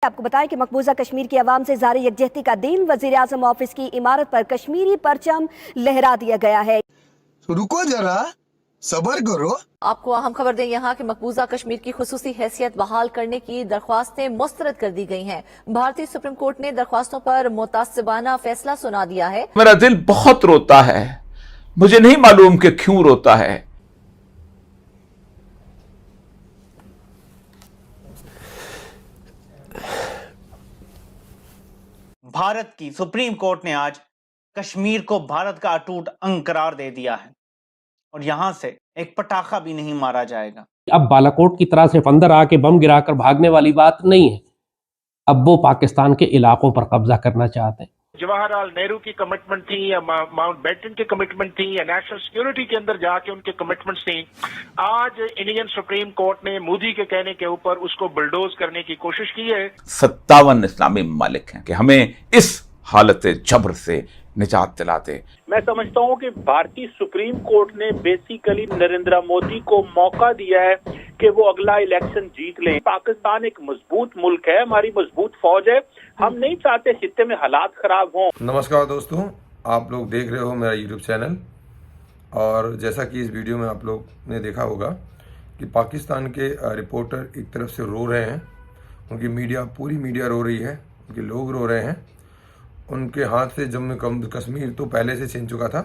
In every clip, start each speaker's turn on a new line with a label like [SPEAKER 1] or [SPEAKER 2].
[SPEAKER 1] आपको बताएं कि मकबूजा कश्मीर की आवाम से जारी यकजहती का दिन, वजीर आजम ऑफिस की इमारत पर कश्मीरी परचम लहरा दिया गया है।
[SPEAKER 2] रुको जरा, सबर करो।
[SPEAKER 3] आपको अहम खबर दें यहाँ कि मकबूजा कश्मीर की खुसूसी हैसियत बहाल करने की दरख्वास्तें मुस्तरद कर दी गई हैं। भारतीय सुप्रीम कोर्ट ने दरख्वास्तों पर मुतासिबाना फैसला सुना दिया है।
[SPEAKER 4] मेरा दिल बहुत रोता है, मुझे नहीं मालूम कि क्यों रोता है।
[SPEAKER 5] भारत की सुप्रीम कोर्ट ने आज कश्मीर को भारत का अटूट अंग करार दे दिया है और यहां से एक पटाखा भी नहीं मारा जाएगा।
[SPEAKER 6] अब बालाकोट की तरह सिर्फ अंदर आके बम गिराकर भागने वाली बात नहीं है, अब वो पाकिस्तान के इलाकों पर कब्जा करना चाहते हैं।
[SPEAKER 7] जवाहरलाल नेहरू की कमिटमेंट थी या माउंट बैटन की कमिटमेंट थी या नेशनल सिक्योरिटी के अंदर जाके उनके कमिटमेंट्स थी, आज इंडियन सुप्रीम कोर्ट ने मोदी के कहने के ऊपर उसको बुलडोज करने की कोशिश की है।
[SPEAKER 4] 57 इस्लामी ममालिक हैं कि हमें इस हालत जबर से निजात दिलाते।
[SPEAKER 7] मैं समझता हूं कि भारतीय सुप्रीम कोर्ट ने बेसिकली नरेंद्र मोदी को मौका दिया है कि वो अगला इलेक्शन जीत लें। पाकिस्तान एक मजबूत मुल्क है, हमारी मजबूत फौज है, हम नहीं चाहते खित्ते में हालात खराब हों।
[SPEAKER 8] नमस्कार दोस्तों, आप लोग देख रहे हो मेरा यूट्यूब चैनल। और जैसा कि इस वीडियो में आप लोग ने देखा होगा कि पाकिस्तान के रिपोर्टर एक तरफ से रो रहे हैं, उनकी मीडिया, पूरी मीडिया रो रही है, उनके लोग रो रहे हैं। उनके हाथ से जम्मू कश्मीर तो पहले से छीन चुका था।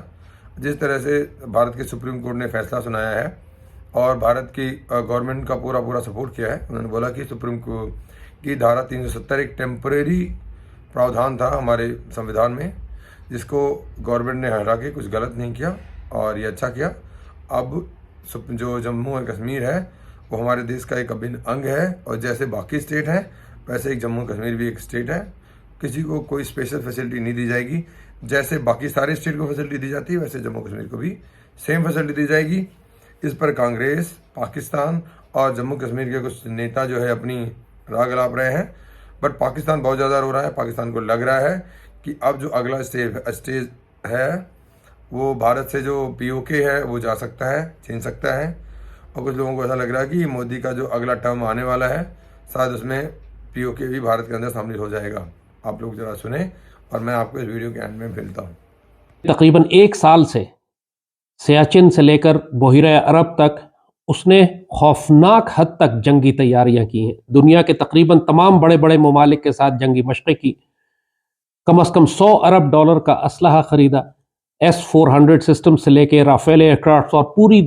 [SPEAKER 8] जिस तरह से भारत के सुप्रीम कोर्ट ने फैसला सुनाया है और भारत की गवर्नमेंट का पूरा सपोर्ट किया है। उन्होंने बोला कि सुप्रीम कोर्ट की धारा 370 एक टेम्परेरी प्रावधान था हमारे संविधान में, जिसको गवर्नमेंट ने हटा के कुछ गलत नहीं किया और ये अच्छा किया। अब जो जम्मू और कश्मीर है वो हमारे देश का एक अभिन्न अंग है और जैसे बाकी स्टेट हैं वैसे एक जम्मू कश्मीर भी एक स्टेट है। किसी को कोई स्पेशल फैसिलिटी नहीं दी जाएगी। जैसे बाकी सारे स्टेट को फैसिलिटी दी जाती है वैसे जम्मू कश्मीर को भी सेम फैसिलिटी दी जाएगी। इस पर कांग्रेस, पाकिस्तान और जम्मू कश्मीर के कुछ नेता जो है अपनी राग अलाप रहे हैं, बट पाकिस्तान बहुत ज़्यादा रो रहा है। पाकिस्तान को लग रहा है कि अब जो अगला स्टेज है वो भारत से जो POK है वो जा सकता है, छीन सकता है। और कुछ लोगों को ऐसा लग रहा है कि मोदी का जो अगला टर्म आने वाला है शायद उसमें POK भी भारत के अंदर शामिल हो जाएगा। आप लोग जरा सुने और मैं आपको इस वीडियो के एंड में मिलता हूँ।
[SPEAKER 6] तकरीबन 1 साल से सियाचिन से लेकर बहिरा अरब तक उसने खौफनाक हद तक जंगी तैयारियां की हैं। दुनिया के तकरीबन तमाम बड़े बड़े ममालिक के साथ जंगी मशक़ें की। कम से कम $100 अरब का असलहा खरीदा। S-400 सिस्टम से लेकर राफेल एयरक्राफ्ट और पूरी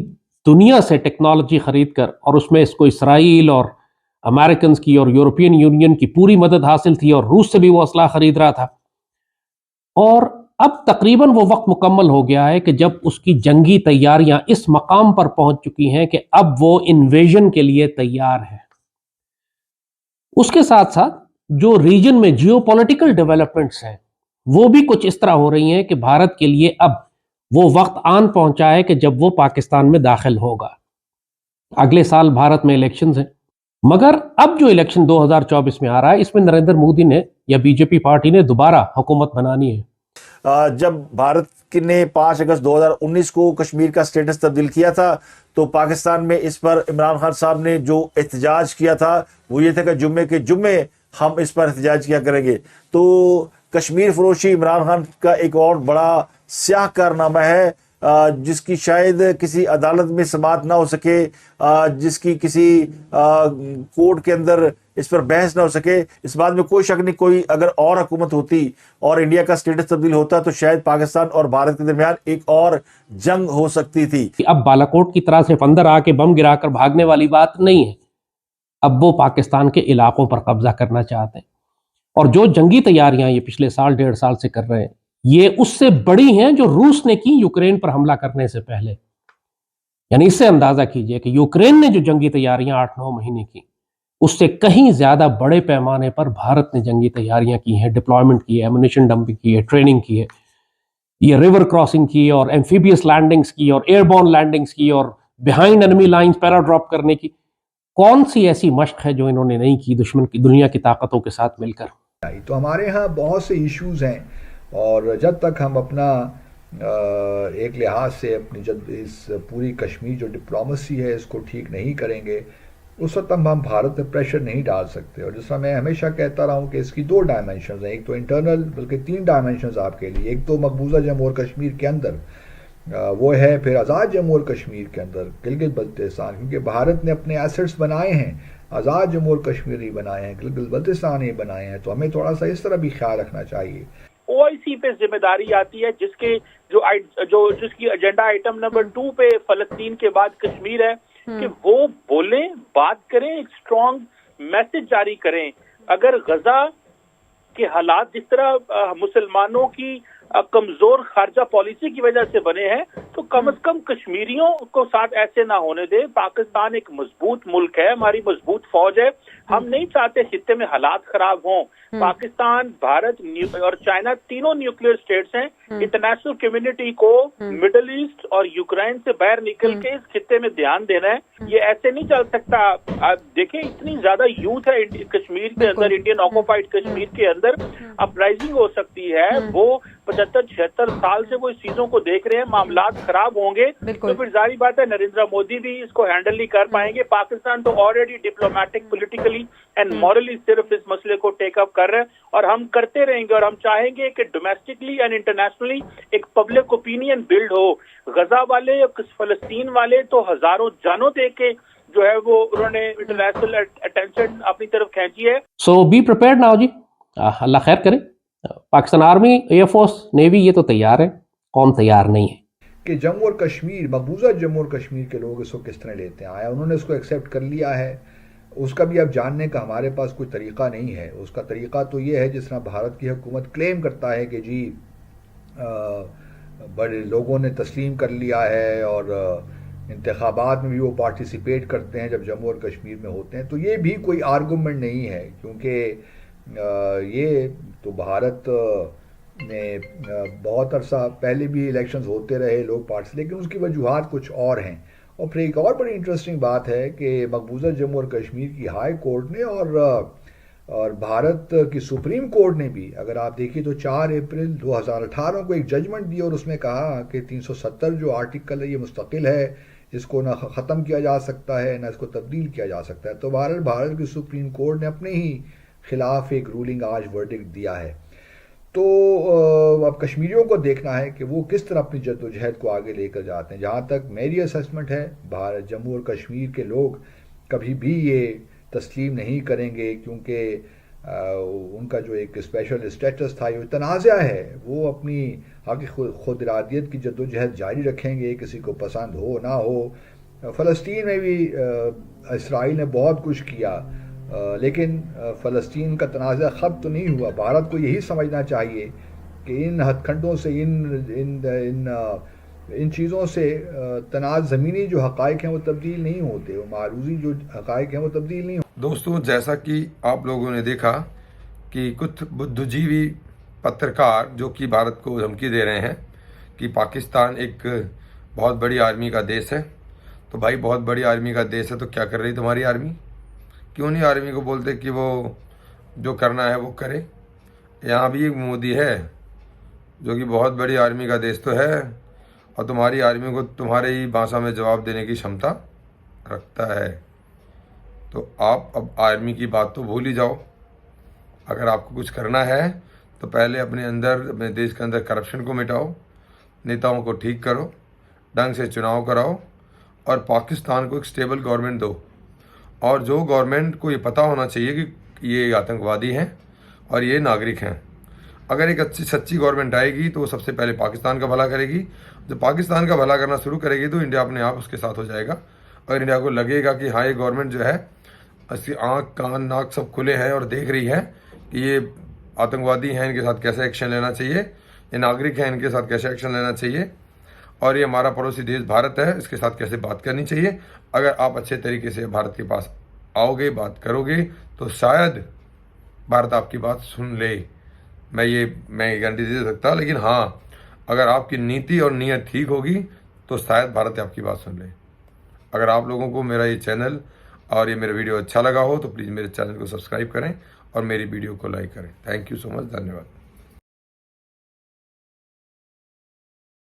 [SPEAKER 6] दुनिया से टेक्नोलॉजी खरीद कर, और उसमें इसको इसराइल और अमेरिकन की और यूरोपियन यूनियन की पूरी मदद हासिल थी और रूस से भी वो असला खरीद रहा था। और अब तकरीबन वो वक्त मुकम्मल हो गया है कि जब उसकी जंगी तैयारियां इस मकाम पर पहुंच चुकी हैं कि अब वो इन्वेजन के लिए तैयार है। उसके साथ साथ जो रीजन में जियोपॉलिटिकल डेवलपमेंट्स हैं वो भी कुछ इस तरह हो रही हैं कि भारत के लिए अब वो वक्त आन पहुंचा है कि जब वो पाकिस्तान में दाखिल होगा। अगले साल भारत में इलेक्शंस हैं, मगर अब जो इलेक्शन 2024 में आ रहा है इसमें नरेंद्र मोदी ने या बीजेपी पार्टी ने दोबारा हुकूमत बनानी है।
[SPEAKER 9] जब भारत ने 5 अगस्त 2019 को कश्मीर का स्टेटस तब्दील किया था तो पाकिस्तान में इस पर इमरान खान साहब ने जो एहतजाज किया था वो ये था कि जुम्मे के जुम्मे हम इस पर एहतजाज किया करेंगे। तो कश्मीर फरोशी इमरान खान का एक और बड़ा स्याह कारनामा है, जिसकी शायद किसी अदालत में समाअत ना हो सके, जिसकी किसी कोर्ट के अंदर इस पर बहस ना हो सके। इस बात में कोई शक नहीं, कोई अगर और हुकूमत होती और इंडिया का स्टेटस तब्दील होता तो शायद पाकिस्तान और भारत के दरमियान एक और जंग हो सकती थी।
[SPEAKER 6] अब बालाकोट की तरह सिर्फ अंदर आके बम गिराकर भागने वाली बात नहीं है, अब वो पाकिस्तान के इलाकों पर कब्जा करना चाहते हैं। और जो जंगी तैयारियां ये पिछले साल 1.5 साल से कर रहे हैं ये उससे बड़ी हैं जो रूस ने की यूक्रेन पर हमला करने से पहले। यानी इससे अंदाजा कीजिए कि यूक्रेन ने जो जंगी तैयारियां 8-9 महीने की, उससे कहीं ज्यादा बड़े पैमाने पर भारत ने जंगी तैयारियां की हैं, डिप्लॉयमेंट की है, एमुनिशन डंपिंग की है, ट्रेनिंग की है, ये रिवर क्रॉसिंग की और एम्फीबियस लैंडिंग्स की और एयरबॉर्न लैंडिंग्स की और बिहाइंड एनिमी लाइंस पैराड्रॉप करने की। कौन सी ऐसी मशक है जो इन्होंने नहीं की दुश्मन की दुनिया की ताकतों के साथ मिलकर।
[SPEAKER 10] तो हमारे यहाँ बहुत से इश्यूज हैं और जब तक हम अपना एक लिहाज से अपनी जब इस पूरी कश्मीर जो डिप्लोमेसी है इसको ठीक नहीं करेंगे उस वक्त हम भारत पर प्रेशर नहीं डाल सकते। और जिस तरह मैं हमेशा कहता रहा हूँ कि इसकी दो डायमेंशन हैं, एक तो इंटरनल, बल्कि तीन डायमेंशन आपके लिए। एक तो मकबूजा जम्मू और कश्मीर के अंदर वो है, फिर आज़ाद जम्मू और कश्मीर के अंदर गिलगित बल्तिस्तान, क्योंकि भारत ने अपने एसेट्स बनाए हैं, आज़ाद जम्मू और कश्मीर ही बनाए हैं, गिलगित बल्तिस्तान ही बनाए हैं। तो हमें थोड़ा सा इस तरह भी ख्याल रखना चाहिए।
[SPEAKER 7] ओआईसी पे जिम्मेदारी आती है, जिसकी एजेंडा आइटम नंबर 2 पे फलस्तीन के बाद कश्मीर है, कि वो बोलें, बात करें, एक स्ट्रॉन्ग मैसेज जारी करें। अगर गजा के हालात जिस तरह मुसलमानों की कमजोर खारजा पॉलिसी की वजह से बने हैं, तो कम से कम कश्मीरियों को साथ ऐसे ना होने दे। पाकिस्तान एक मजबूत मुल्क है, हमारी मजबूत फौज है, हम नहीं चाहते खित्ते में हालात खराब हों। पाकिस्तान, भारत और चाइना तीनों न्यूक्लियर स्टेट्स हैं। इंटरनेशनल कम्युनिटी को मिडिल ईस्ट और यूक्रेन से बाहर निकल के इस खित्ते में ध्यान देना है। ये ऐसे नहीं चल सकता। आप देखें, इतनी ज्यादा यूथ है कश्मीर के अंदर, इंडियन ऑक्युपाइड कश्मीर के अंदर अपराइजिंग हो सकती है। वो 75-76 साल से वो इस चीजों को देख रहे हैं, मामलात खराब होंगे तो फिर जारी बात है नरेंद्र मोदी भी इसको हैंडल नहीं कर पाएंगे। पाकिस्तान तो already diplomatic, politically and morally सिर्फ इस मसले को टेक अप कर रहे हैं, और हम करते रहेंगे। और हम चाहेंगे कि डोमेस्टिकली एंड इंटरनेशनली एक पब्लिक ओपिनियन बिल्ड हो। गजा वाले, फलस्तीन वाले तो हजारों जानों दे के जो है वो उन्होंने इंटरनेशनल अटेंशन अपनी तरफ खींची है।
[SPEAKER 6] सो बी प्रिपेयर्ड नाउ जी, अल्लाह खैर करे। पाकिस्तान आर्मी, एयरफोर्स, नेवी ये तो तैयार है, कौम तैयार नहीं है।
[SPEAKER 10] कि जम्मू और कश्मीर, मकबूजा जम्मू और कश्मीर के लोग इसको किस तरह लेते हैं, आया उन्होंने इसको एक्सेप्ट कर लिया है, उसका भी अब जानने का हमारे पास कोई तरीक़ा नहीं है। उसका तरीक़ा तो ये है जिस तरह भारत की हुकूमत क्लेम करता है कि जी बड़े लोगों ने तस्लीम कर लिया है और इंतखाबात में भी वो पार्टिसिपेट करते हैं जब जम्मू और कश्मीर में होते हैं। तो ये भी कोई आर्गूमेंट नहीं है, क्योंकि ये तो भारत में बहुत अरसा पहले भी इलेक्शंस होते रहे, लोग पार्टिसिपेट, लेकिन उसकी वजूहात कुछ और हैं। और फिर एक और बड़ी इंटरेस्टिंग बात है कि मकबूजा जम्मू और कश्मीर की हाई कोर्ट ने और भारत की सुप्रीम कोर्ट ने भी, अगर आप देखिए तो 4 अप्रैल 2018 को एक जजमेंट दी और उसमें कहा कि 370 जो आर्टिकल है ये मुस्तकिल है, इसको ना ख़त्म किया जा सकता है ना इसको तब्दील किया जा सकता है। तो भारत की सुप्रीम कोर्ट ने अपने ही खिलाफ एक रूलिंग आज वर्डिक्ट दिया है। तो अब कश्मीरियों को देखना है कि वो किस तरह अपनी जद्दोजहद को आगे लेकर जाते हैं। जहाँ तक मेरी असेसमेंट है, भारत, जम्मू और कश्मीर के लोग कभी भी ये तस्लीम नहीं करेंगे, क्योंकि उनका जो एक स्पेशल स्टेटस था, ये तनाज़ा है, वो अपनी हक़ खुद इरादियत की जद्दोजहद जारी रखेंगे, किसी को पसंद हो ना हो। फ़लस्तीन में भी इसराइल ने बहुत कुछ किया, लेकिन फ़लस्तीन का तनाज़ा ख़त्म तो नहीं हुआ। भारत को यही समझना चाहिए कि इन हथखंडों से, इन चीज़ों से तनाज़ ज़मीनी जो हक़ाइक़ हैं वो तब्दील नहीं होते, वो मारूज़ी जो हक़ाइक़ हैं वो तब्दील नहीं होते।
[SPEAKER 8] दोस्तों, जैसा कि आप लोगों ने देखा कि कुछ बुद्धिजीवी पत्रकार जो कि भारत को धमकी दे रहे हैं कि पाकिस्तान एक बहुत बड़ी आर्मी का देश है, तो भाई बहुत बड़ी आर्मी का देश है तो क्या कर रही तुम्हारी आर्मी? क्यों नहीं आर्मी को बोलते कि वो जो करना है वो करे? यहाँ भी एक मोदी है जो कि बहुत बड़ी आर्मी का देश तो है, और तुम्हारी आर्मी को तुम्हारे ही भाषा में जवाब देने की क्षमता रखता है। तो आप अब आर्मी की बात तो भूल ही जाओ। अगर आपको कुछ करना है तो पहले अपने देश के अंदर करप्शन को मिटाओ, नेताओं को ठीक करो, ढंग से चुनाव कराओ, और पाकिस्तान को एक स्टेबल गवर्नमेंट दो। और जो गवर्नमेंट को ये पता होना चाहिए कि ये आतंकवादी हैं और ये नागरिक हैं। अगर एक अच्छी सच्ची गवर्नमेंट आएगी तो वो सबसे पहले पाकिस्तान का भला करेगी। जब पाकिस्तान का भला करना शुरू करेगी तो इंडिया अपने आप उसके साथ हो जाएगा। अगर इंडिया को लगेगा कि हाँ, ये गवर्नमेंट जो है इसकी आँख, कान, नाक सब खुले हैं और देख रही है कि ये आतंकवादी हैं, इनके साथ कैसे एक्शन लेना चाहिए, ये नागरिक हैं, इनके साथ कैसे एक्शन लेना चाहिए, और ये हमारा पड़ोसी देश भारत है, इसके साथ कैसे बात करनी चाहिए, अगर आप अच्छे तरीके से भारत के पास आओगे, बात करोगे, तो शायद भारत आपकी बात सुन ले। मैं गारंटी दे सकता, लेकिन हाँ, अगर आपकी नीति और नीयत ठीक होगी तो शायद भारत आपकी बात सुन ले। अगर आप लोगों को मेरा ये चैनल और ये मेरा वीडियो अच्छा लगा हो तो प्लीज़ मेरे चैनल को सब्सक्राइब करें और मेरी वीडियो को लाइक करें। थैंक यू सो मच, धन्यवाद।